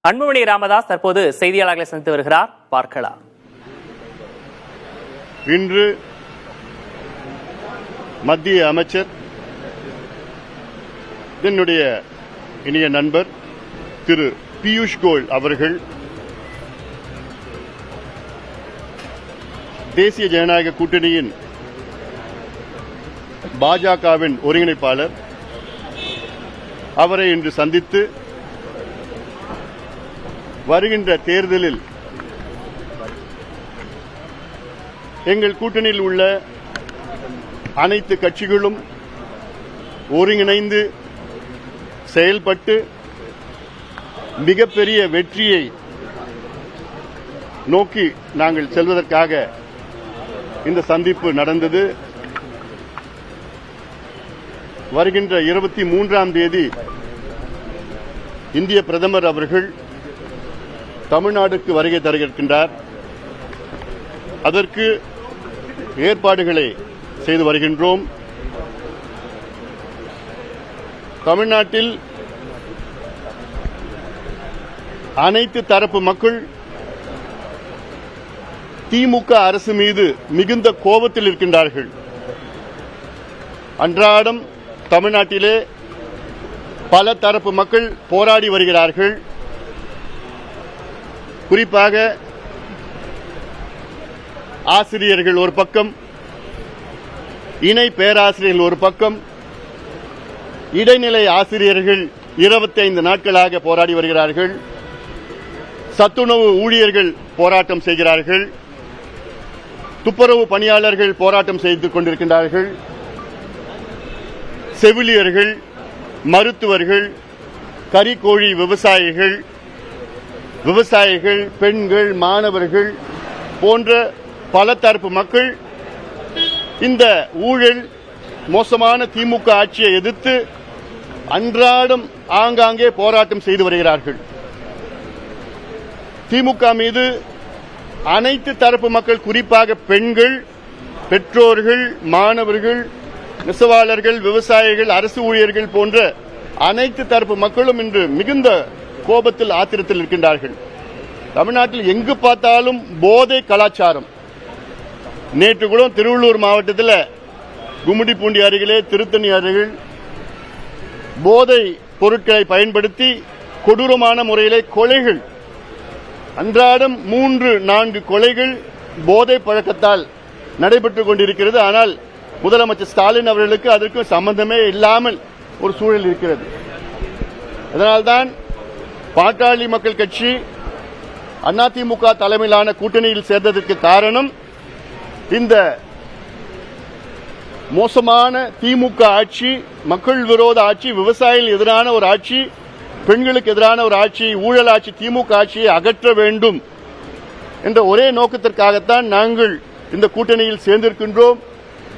அன்புமணி ராமதாஸ் தற்போது செய்தியாளர்களை சந்தித்து வருகிறார். பார்க்கலாம். இன்று மத்திய அமைச்சர் என்னுடைய இனிய நண்பர் திரு பியூஷ் கோயல் அவர்கள் தேசிய ஜனநாயக கூட்டணியின் பாஜகவின் ஒருங்கிணைப்பாளர் அவரை இன்று சந்தித்து வருகின்ற தேர்தலில் எங்கள் கூட்டணியில் உள்ள அனைத்து கட்சிகளும் ஒருங்கிணைந்து செயல்பட்டு மிகப்பெரிய வெற்றியை நோக்கி நாங்கள் செல்வதற்காக இந்த சந்திப்பு நடந்தது. வருகின்ற 23ஆம் தேதி இந்திய பிரதமர் அவர்கள் தமிழ்நாடுக்கு வருகை தர இருக்கின்றார். அதற்கு ஏற்பாடுகளை செய்து வருகின்றோம். தமிழ்நாட்டில் அனைத்து தரப்பு மக்கள் திமுக அரசு மீது மிகுந்த கோபத்தில் இருக்கின்றார்கள். அன்றாடம் தமிழ்நாட்டிலே பல தரப்பு மக்கள் போராடி வருகிறார்கள். குறிப்பாக ஆசிரியர்கள் ஒரு பக்கம், இணை பேராசிரியர்கள் ஒரு பக்கம், இடைநிலை ஆசிரியர்கள் 25 நாட்களாக போராடி வருகிறார்கள். சத்துணவு ஊழியர்கள் போராட்டம் செய்கிறார்கள். துப்புரவு பணியாளர்கள் போராட்டம் செய்து கொண்டிருக்கின்றார்கள். செவிலியர்கள், மருத்துவர்கள், கறிக்கோழி விவசாயிகள், பெண்கள், மாணவர்கள் போன்ற பல தரப்பு மக்கள் இந்த ஊழல் மோசமான திமுக ஆட்சியை எதிர்த்து அன்றாடம் ஆங்காங்கே போராட்டம் செய்து வருகிறார்கள். திமுக மீது அனைத்து தரப்பு மக்கள், குறிப்பாக பெண்கள், பெற்றோர்கள், மாணவர்கள், நெசவாளர்கள், விவசாயிகள், அரசு ஊழியர்கள் போன்ற அனைத்து தரப்பு மக்களும் இன்று மிகுந்த கோபத்தில், ஆத்திரத்தில் இருக்கின்றார்கள். தமிழ்நாட்டில் எங்கு பார்த்தாலும் போதை கலாச்சாரம். நேற்று கூட திருவள்ளூர் மாவட்டத்தில் கும்மிடிப்பூண்டி அருகிலே, திருத்தணி அருகில் போதை பொருட்களை பயன்படுத்தி கொடூரமான முறையிலே கொலைகள், அன்றாடம் 3-4 கொலைகள் போதை பழக்கத்தால் நடைபெற்றுக் கொண்டிருக்கிறது. ஆனால் முதலமைச்சர் ஸ்டாலின் அவர்களுக்கு அதற்கு சம்பந்தமே இல்லாமல் ஒரு சூழல் இருக்கிறது. அதனால்தான் பாட்டாளி மக்கள் கட்சி அதிமுக தலைமையிலான கூட்டணியில் சேர்ந்ததற்கு காரணம் இந்த மோசமான திமுக ஆட்சி, மக்கள் விரோத ஆட்சி, விவசாயிகள் எதிரான ஒரு ஆட்சி, பெண்களுக்கு எதிரான ஒரு ஆட்சி, ஊழல் ஆட்சி, திமுக ஆட்சியை அகற்ற வேண்டும் என்ற ஒரே நோக்கத்திற்காகத்தான் நாங்கள் இந்த கூட்டணியில் சேர்ந்திருக்கின்றோம்.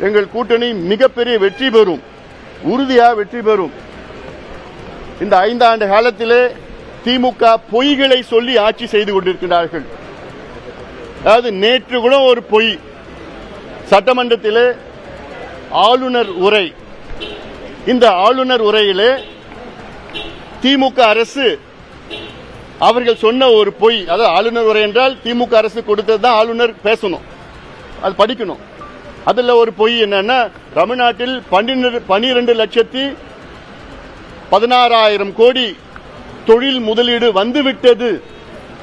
எங்கள் கூட்டணி மிகப்பெரிய வெற்றி பெறும், உறுதியாக வெற்றி பெறும். இந்த 5 ஆண்டு காலத்திலே திமுக பொய்களை சொல்லி ஆட்சி செய்து கொண்டிருக்கிறார்கள். அதாவது நேற்று கூட ஒரு பொய், சட்டமன்றத்திலே ஆளுநர் உரை. இந்த ஆளுநர் உரையிலே திமுக அரசு அவர்கள் சொன்ன ஒரு பொய், அதாவது ஆளுநர் உரை என்றால் திமுக அரசு கொடுத்ததுதான் ஆளுநர் பேசணும், அது படிக்கணும். அதுல ஒரு பொய் என்னன்னா, தமிழ்நாட்டில் 12,16,000 கோடி தொழில் முதலீடு வந்துவிட்டது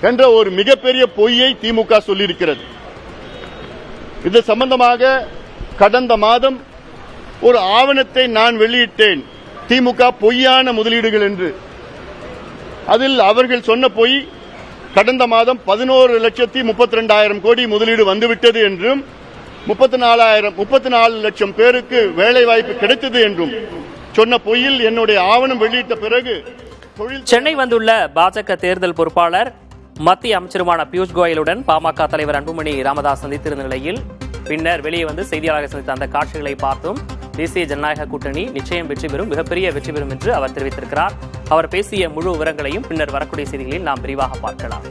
என்ற ஒரு மிகப்பெரிய பொய்யை திமுக சொல்லியிருக்கிறது. இது சம்பந்தமாக கடந்த மாதம் ஒரு ஆவணத்தை நான் வெளியிட்டேன், திமுக பொய்யான முதலீடுகள் என்று. அதில் அவர்கள் சொன்ன பொய், கடந்த மாதம் 11,32,000 கோடி முதலீடு வந்துவிட்டது என்றும் 34 லட்சம் பேருக்கு வேலை வாய்ப்பு கிடைத்தது என்றும் சொன்ன பொய்யில் என்னுடைய ஆவணம் வெளியிட்ட பிறகு சென்னை வந்துள்ள பாஜக தேர்தல் பொறுப்பாளர் மத்திய அமைச்சருமான பியூஷ் கோயலுடன் பாமக தலைவர் அன்புமணி ராமதாஸ் சந்தித்திருந்த நிலையில் பின்னர் வெளியே வந்து செய்தியாளர்களை சந்தித்த அந்த காட்சிகளை பார்த்தும் தேசிய ஜனநாயக கூட்டணி நிச்சயம் வெற்றி பெறும், மிகப்பெரிய வெற்றி பெறும் என்று அவர் தெரிவித்திருக்கிறார். அவர் பேசிய முழு விவரங்களையும் பின்னர் வரக்கூடிய செய்திகளில் நாம் விரிவாக பார்க்கலாம்.